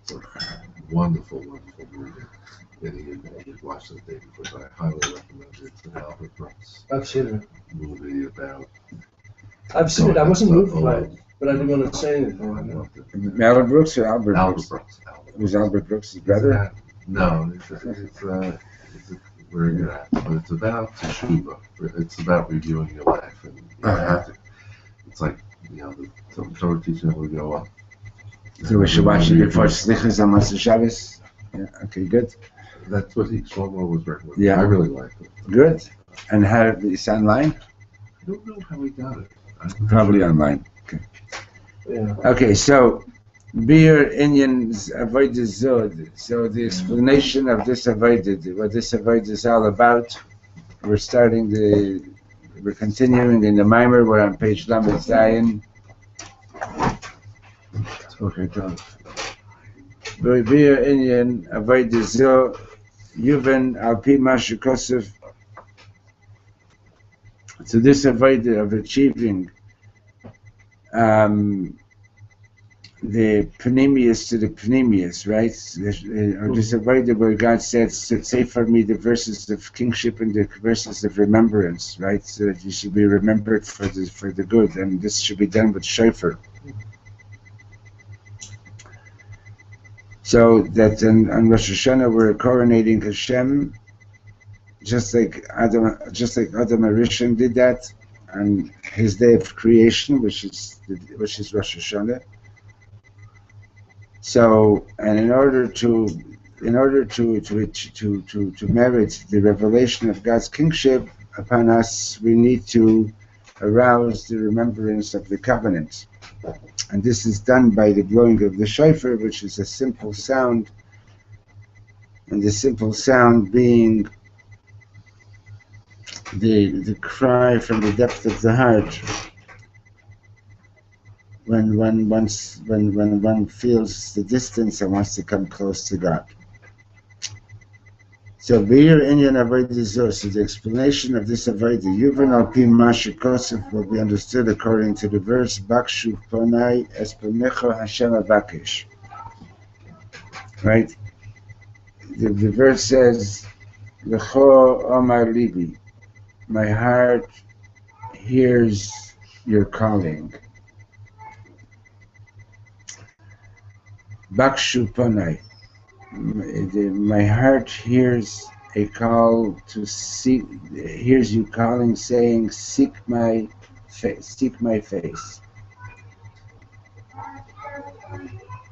It's a wonderful, wonderful movie. And you watch that day because I highly recommend it. It's an Albert Brooks I've seen it. movie about. I've seen it. I wasn't moved by it, but I didn't want to say anything. Mel Brooks or Albert Albert Brooks? Brooks. It was Albert Brooks' brother? No, it's very good. But it's about teshuva. It's about reviewing your life, and it's like the Torah teaching will go up. So we should watch it before Slichas on Matzah Shabbos. Yeah. Okay. Good. That's what Sholom was recommending. Yeah. I really liked it. Good. And how it's online? I don't know how we got it. Probably online. Okay. Yeah. Okay. So. Bir Inyan's Avodah Zod. So the explanation of this Avodah, what this Avodah is all about, we're continuing in the Mimer. We're on page Lamed Zayin. Okay, done. Bir Inyan Avodah Zod, Yuvan Alpi Mashu Kosov. So this Avodah of achieving the Panemius to the Panemius, right? Or this avodah where God said, say for me the verses of kingship and the verses of remembrance, right? So that you should be remembered for the good, and this should be done with shofar. So that on Rosh Hashanah we're coronating Hashem, just like Adam HaRishon did that on his day of creation, which is Rosh Hashanah. So, and in order to merit the revelation of God's kingship upon us, we need to arouse the remembrance of the covenant. And this is done by the blowing of the shofar, which is a simple sound, and the simple sound being the cry from the depth of the heart. When one feels the distance and wants to come close to God. So Be'ir Inyan Avodah Zor, so the explanation of this Avodah, Yuvan al Pi Mashu Kosef, will be understood according to the verse, Bakshu Ponai Es Ponecho Hashem Avakesh. Right? The verse says, L'cho Omar Libi, my heart hears your calling. Bakshu Panai. My heart hears a call to seek, hears you calling, saying, seek my face.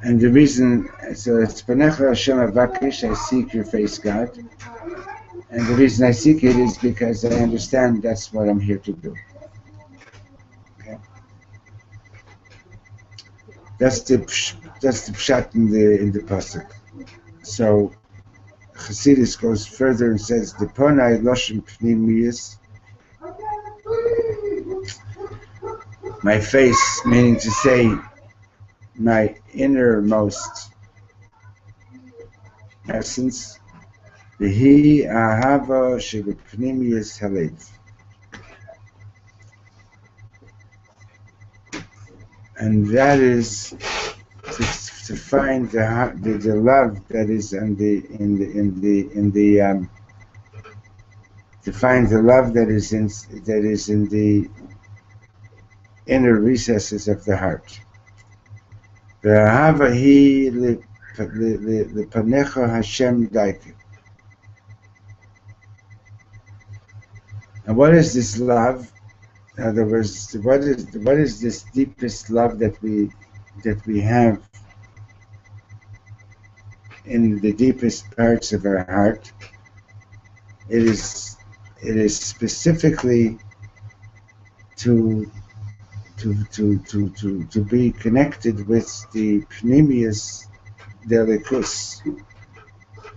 And the reason, so it's Panecha Hashem Avakish, I seek your face, God. And the reason I seek it is because I understand that's what I'm here to do. Okay? That's the pshat in the pasuk. So Chassidus goes further and says, "The ponai loshem pnimiyus," my face, meaning to say, my innermost essence. V'hi ahava shebepnimiyus halev. And that is to find the love that is to find the love that is in the inner recesses of the heart. V'ahava hi lepanecha Hashem daike. And what is this love? In other words, what is this deepest love that we have in the deepest parts of our heart? It is specifically to be connected with the Pnimius Delikus.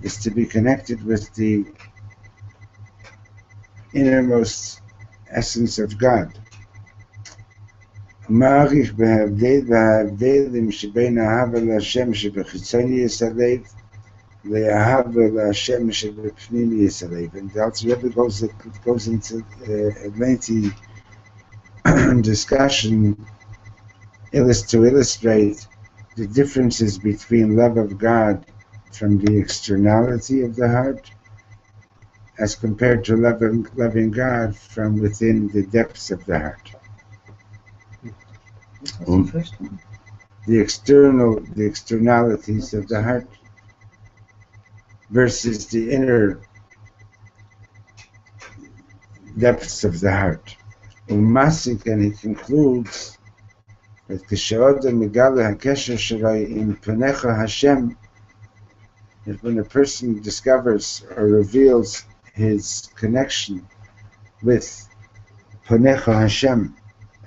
Is to be connected with the innermost essence of God. מעריך בהבדלים שבין האהבה להשם שבחיצוניוס הלב לאהבה להשם שבפנימיוס הלב. And the Alter Rebbe goes into a lengthy discussion to illustrate the differences between love of God from the externality of the heart as compared to loving God from within the depths of the heart. The externalities of the heart versus the inner depths of the heart. Umasik, and he concludes that that when a person discovers or reveals his connection with Panecha Hashem,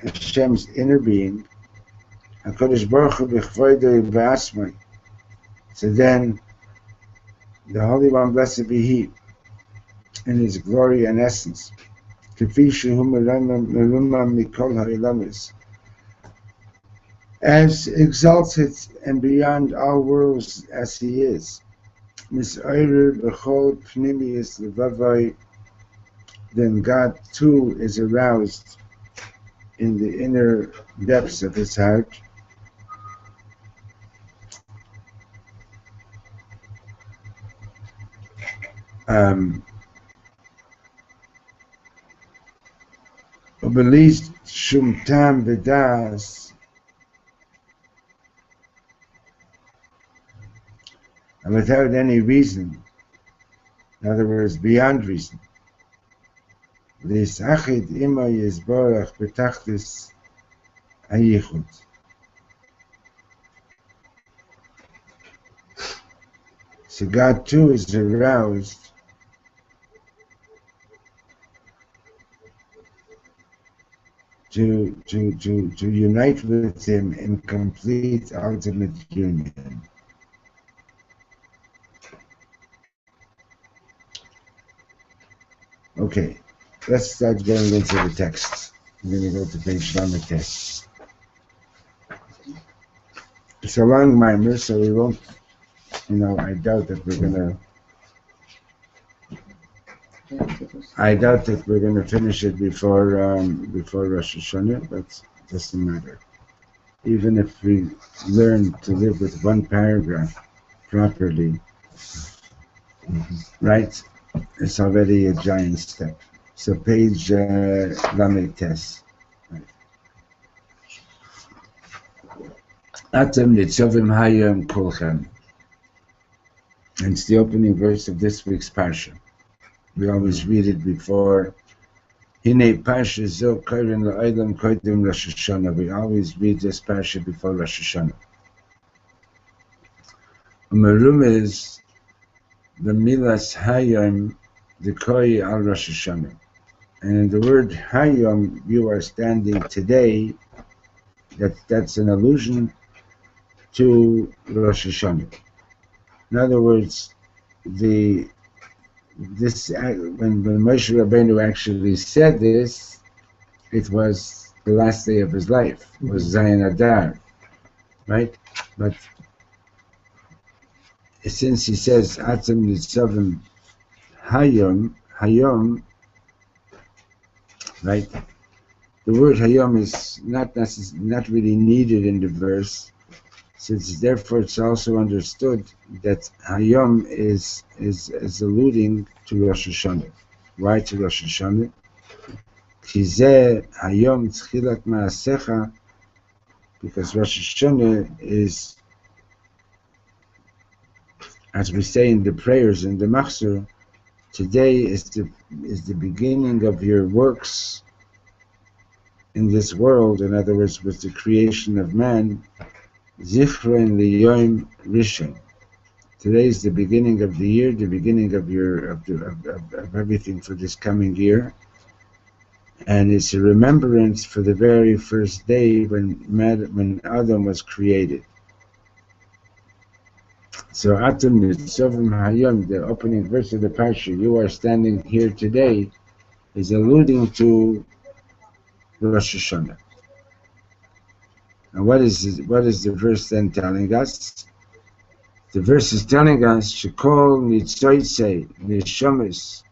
Hashem's inner being, HaKadosh Baruch Hu b'chvoidei v'asmai, so then the Holy One, blessed be He, in His glory and essence, k'fi shehu merumam mikol ha'ilamis, as exalted and beyond all worlds as He is, mis'ayrer b'chol pnimiyus levavai, then God too is aroused in the inner depths of His heart. Ubeliz shum tam v'das, and without any reason, in other words, beyond reason. L'isachid ima yizborach b'tachlis hayichud. So God too is aroused to unite with Him in complete ultimate union. Okay, let's start going into the text. I'm going to go to page Lamed. It's a long mimer, so we won't, I doubt that we're going to finish it before Rosh Hashanah, but it doesn't matter. Even if we learn to live with one paragraph properly, right? It's already a giant step. So page Lamed Tes. Atem Nitzavim hayom kulchem. And it's the opening verse of this week's parsha. We always read it before. Hine parsha zo koren la'olam kodim Rosh Hashanah. We always read this parsha before Rosh Hashanah. Umerum is the milas hayom dekoi al Rosh Hashanah. And the word hayom, you are standing today, that's an allusion to Rosh Hashanah. In other words, when Moshe Rabbeinu actually said this, it was the last day of his life. It was Zayin Adar, right? But since he says Atem Nitzavim hayom, right? The word hayom is not really needed in the verse, since therefore it's also understood that hayom is alluding to Rosh Hashanah. Why to Rosh Hashanah? Kizeh hayom tchilat ma'asecha, because Rosh Hashanah is, as we say in the prayers in the Machzor, today is the beginning of your works in this world. In other words, with the creation of man. Zichron liyom rishon. Today is the beginning of the year, the beginning of everything for this coming year, and it's a remembrance for the very first day when Adam was created. So Atem Nitzavim hayom, the opening verse of the parsha, you are standing here today, is alluding to Rosh Hashanah. And what is the verse then telling us? The verse is telling us, Shekol nitzotzei neshamis,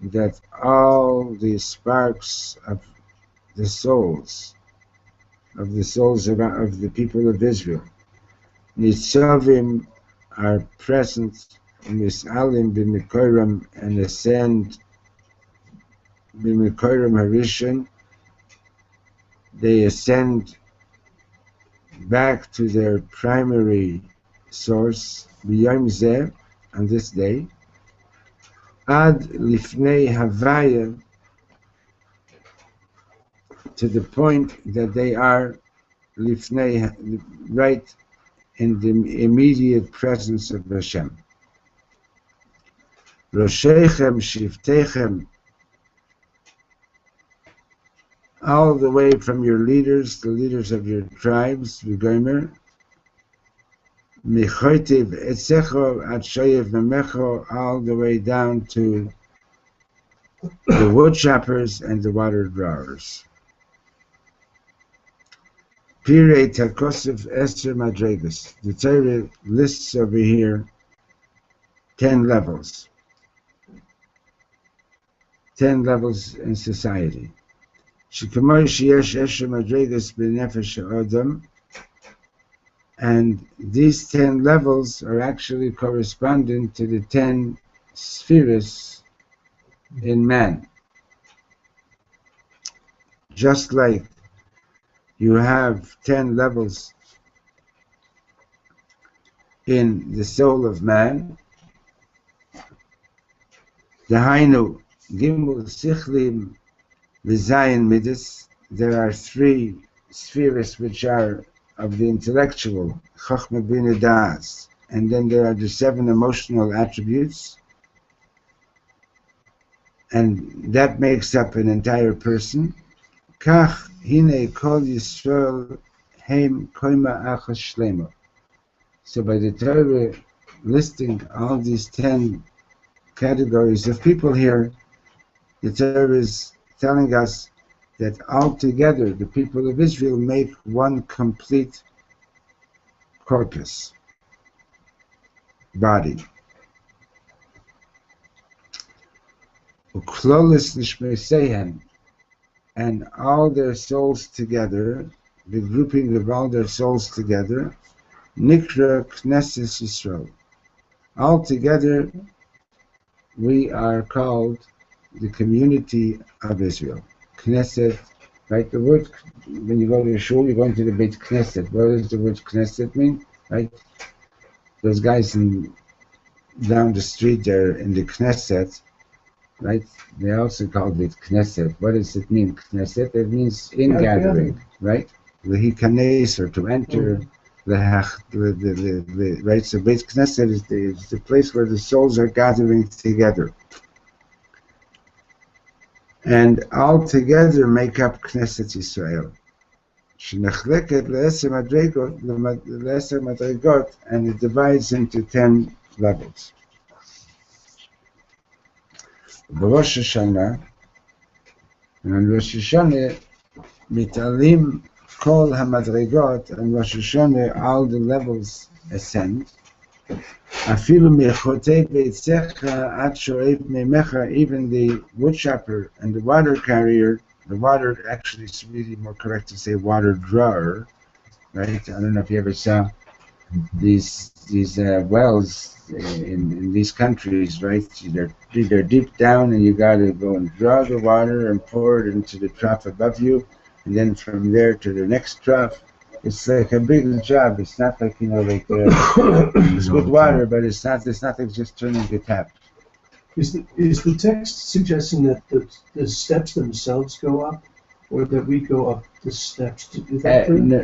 that all the sparks of the souls of the people of Israel, Nitzavim are present, Misalim b'mikoram, and ascend b'mikoram harishon. They ascend back to their primary source, b'yom zeh, on this day, ad lifnei havaya, to the point that they are lifnei, right in the immediate presence of Hashem. Rosheichem Shiftechem, all the way from your leaders, the leaders of your tribes, V'gomer, Michotiv Etzecho Ad Shoyev Memecho, all the way down to the wood choppers and the water drawers. Pirei Takosef Esther Madregas. The Torah lists over here 10 levels. 10 levels in society. Shikamoy Sheyesh Esther Madregas B'nefesh Adam. And these 10 levels are actually corresponding to the 10 spheres in man. Just like you have 10 levels in the soul of man. Dahainu Gimel Sichlim V'Zayin Midas. There are 3 spheres which are of the intellectual, Chochmah Bina Da'as, and then there are the 7 emotional attributes, and that makes up an entire person. Kach hine kol Yisrael heim koima achas shlema. So by the Torah listing all these 10 categories of people here, the Torah is telling us that altogether the people of Israel make one complete corpus, body. Uklolis nishmeisehem, and all their souls together, the grouping of all their souls together, Nikra Knesset Yisrael. Altogether, we are called the community of Israel. Knesset, right? The word, when you go to the shul, you're going to the Beit Knesset. What does the word Knesset mean? Right? Those guys down the street there in the Knesset, right? They also called it Knesset. What does it mean, Knesset? It means in-gathering, right? L'hikanes, or to enter. Right? So Beit Knesset is the place where the souls are gathering together. And all together make up Knesset Yisrael. Shenechleket le'eser madregot, and it divides into 10 levels. Rosh Hashanah, and on Rosh Hashanah, mitalim kol hamadregot, and Rosh Hashanah, all the levels ascend. Afilu mechotei beitzecha ad shoev meimecha, even the woodchopper and the water carrier, the water, actually it's really more correct to say water drawer, right? I don't know if you ever saw these wells in these countries, right? They're deep down, and you got to go and draw the water and pour it into the trough above you, and then from there to the next trough. It's like a big job. It's not like, like it's good water, but it's not like just turning the tap. Is the text suggesting that the steps themselves go up, or that we go up the steps? Is that true? No,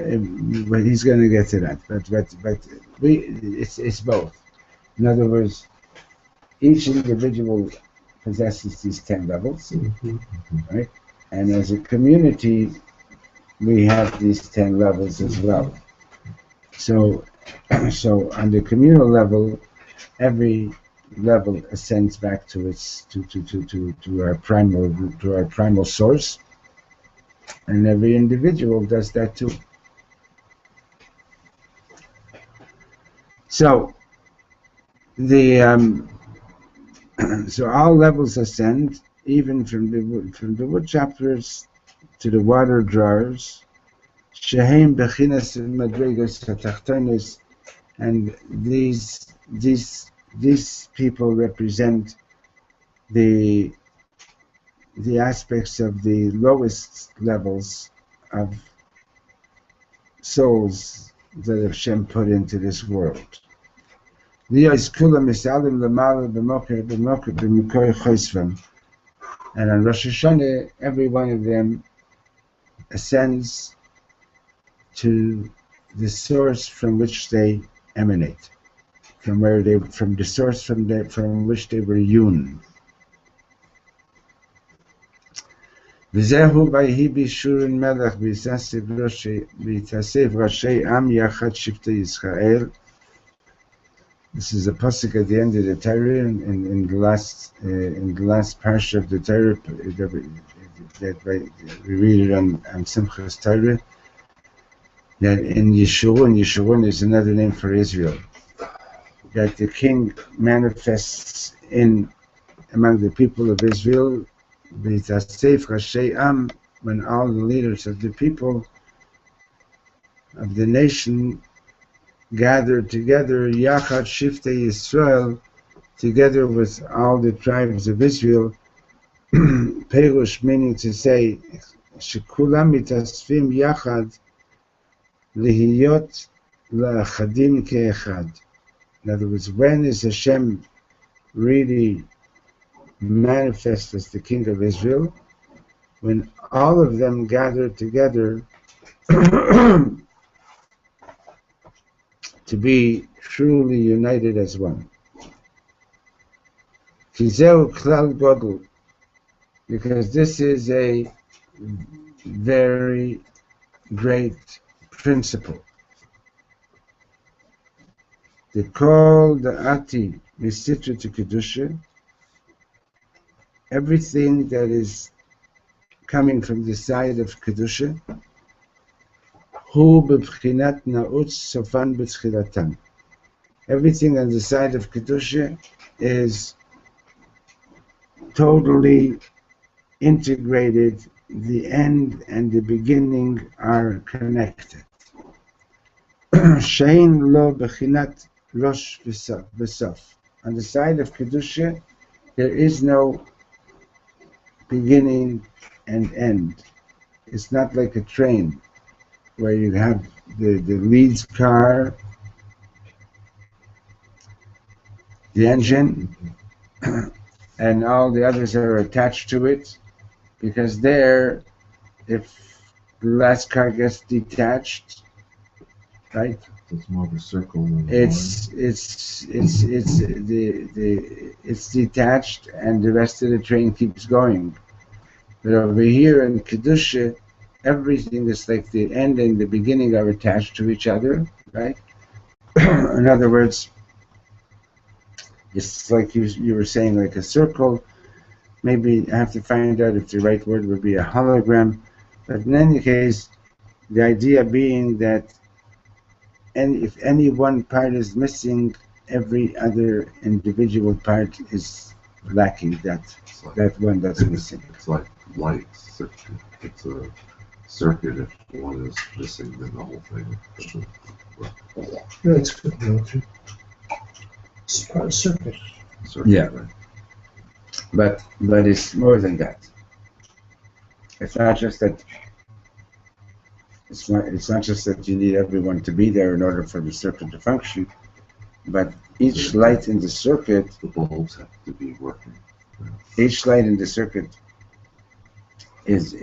but he's going to get to that. But it's both. In other words, each individual possesses these 10 levels, right? And as a community, we have these 10 levels as well. So on the communal level, every level ascends back to its to our primal source, and every individual does that too. So so all levels ascend, even from the wood choppers to the water drawers. Shehem bechinas madregas hatachtonis, and these people represent the aspects of the lowest levels of souls that Hashem put into this world. And on Rosh Hashanah, every one of them ascends to the source from which they emanate, from the source from which they were hewn. וזהו ויהי בישורן מלך ויתאסף ראשי עם יחד שבטי ישראל. This is a pasuk at the end of the Torah, in the last parsha of the Torah that we read it on Simchas Torah. That in Yeshurun is another name for Israel. That the king manifests among the people of Israel. V'tasef Rashei Am, when all the leaders of the people of the nation gathered together, Yachad Shiftei Yisrael, together with all the tribes of Israel, Perush, meaning to say, Shekulam mitasfim Yachad lihiyot la'achadim ke'echad. In other words, when is Hashem really manifest as the King of Israel? When all of them gather together to be truly united as one. Kizeu klal godel, because this is a very great principle. They call the Ati Misitra to Kedusha, everything that is coming from the side of Kedusha, Hu b'bchinat na'utz sofan b'tchilatan. Everything on the side of Kedusha is totally integrated. The end and the beginning are connected. Shein lo b'chinat rosh v'sof. On the side of Kedusha, there is no beginning and end. It's not like a train where you have the lead car, the engine, and all the others are attached to it, because there, if the last car gets detached, right? It's more of a circle than it's detached, and the rest of the train keeps going. But over here in Kedusha, everything is like the end and the beginning are attached to each other, right? In other words, it's like you were saying, like a circle. Maybe I have to find out if the right word would be a hologram. But in any case, the idea being that if any one part is missing, every other individual part is lacking. That one that's missing. It's like lights. It's a circuit. If one is missing, then the whole thing doesn't work. That's good, Roger. It's part of circuit. Yeah. Right? But it's more than that. It's not just that. It's not just that you need everyone to be there in order for the circuit to function, but each light in the circuit. The bulbs have to be working. Each light in the circuit is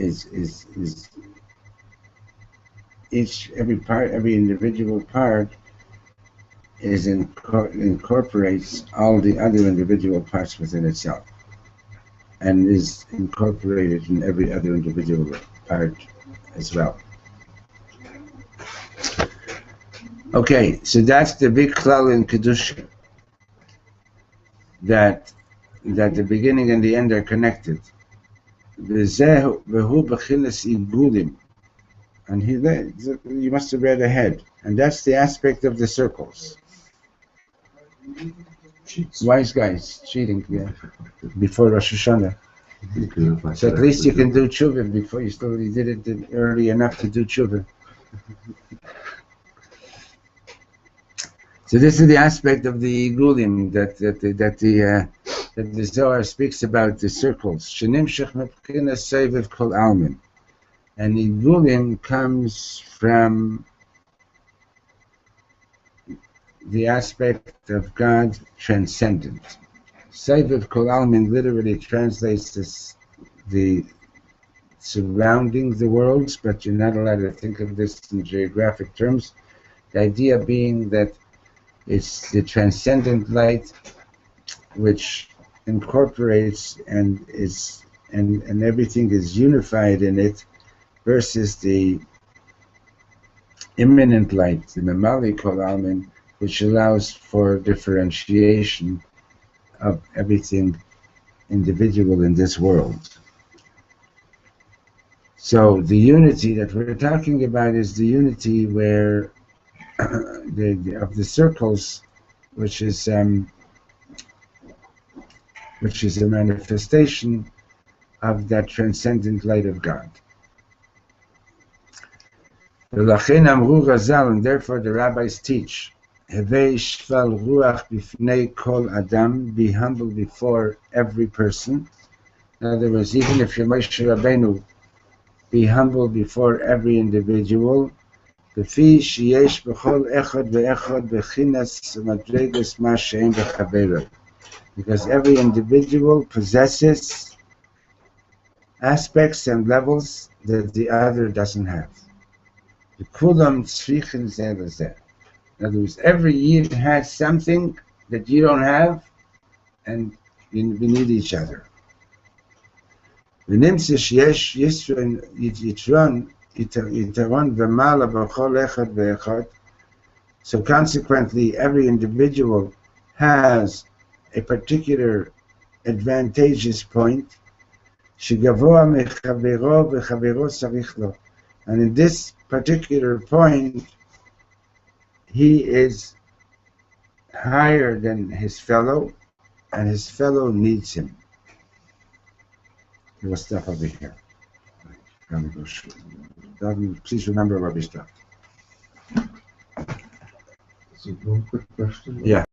every individual part incorporates all the other individual parts within itself, and is incorporated in every other individual part as well. Okay, so that's the big klal in Kedusha, that the beginning and the end are connected. And you must have read ahead, and that's the aspect of the circles. Wise guys cheating, yeah, before Rosh Hashanah. So at least you can do tshuva before you did it early enough to do tshuva. So this is the aspect of the Igulim that the Zohar speaks about, the circles. Shenimshech mepchina seviv kol almin. And Igulim comes from the aspect of God transcendent. Seviv kol almin literally translates this, the surrounding the worlds, but you're not allowed to think of this in geographic terms. The idea being that it's the transcendent light which incorporates and is and everything is unified in it, versus the immanent light, the Mamali Kol Almin, which allows for differentiation of everything individual in this world. So the unity that we're talking about is the unity where of the circles, which is a manifestation of that transcendent light of God. And therefore the rabbis teach, Hevei shval ruach b'fnei kol adam, be humble before every person. In other words, even if you're Moshe Rabbeinu, be humble before every individual. Because every individual possesses aspects and levels that the other doesn't have. In other words, every Yid has something that you don't have, and we need each other. So consequently, every individual has a particular advantageous point, and in this particular point, he is higher than his fellow, and his fellow needs him. There was stuff over here. Please remember Rabbi stuff. So one quick question. Yeah.